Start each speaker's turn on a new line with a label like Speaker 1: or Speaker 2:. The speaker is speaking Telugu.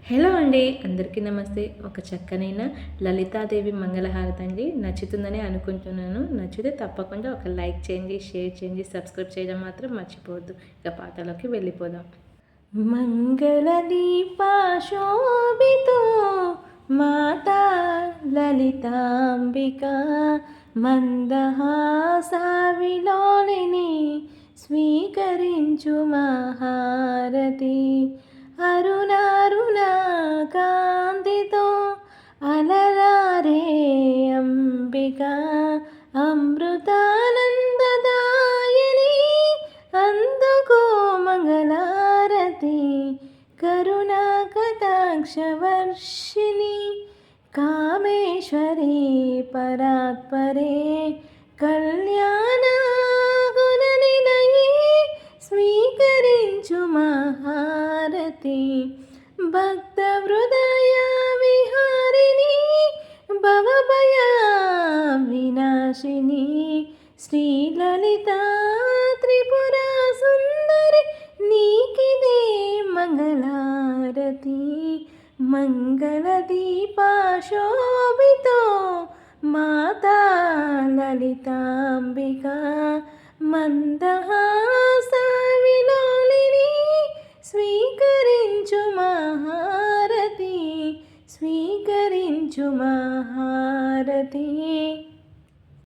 Speaker 1: హలో అండి, అందరికీ నమస్తే. ఒక చక్కనైన లలితాదేవి మంగళహారతి అండి. నచ్చుతుందని అనుకుంటున్నాను. నచ్చితే తప్పకుండా ఒక లైక్ చేయండి, షేర్ చేయండి, సబ్స్క్రైబ్ చేయడం మాత్రం మర్చిపోవద్దు. ఇక పాటలోకి వెళ్ళిపోదాం. మంగళ దీపాశోభితో మాతా లలితాంబిక మందహాసావిలోలిని స్వీకరించు మహారతి. అరుణారుణ కాంతితో అలరారే అంబిక అమృతానందదాయిని అందుకో మంగళారతి. కరుణా కటాక్షవర్షిణి కామేశ్వరి పరాత్పరే కళ్యాణ గుణనిలయే స్వీకరించు మహారతి. భక్త హృదయ విహారిణి భవభయ వినాశిని శ్రీలలిత త్రిపుర సుందరి నీకిదే మంగళారతి. మంగళ దీపాశోభితో మాతా లలితాంబిక మందహాసవిలోలిని స్వీకరించు మహారతి. స్వీకరించు మహారతి.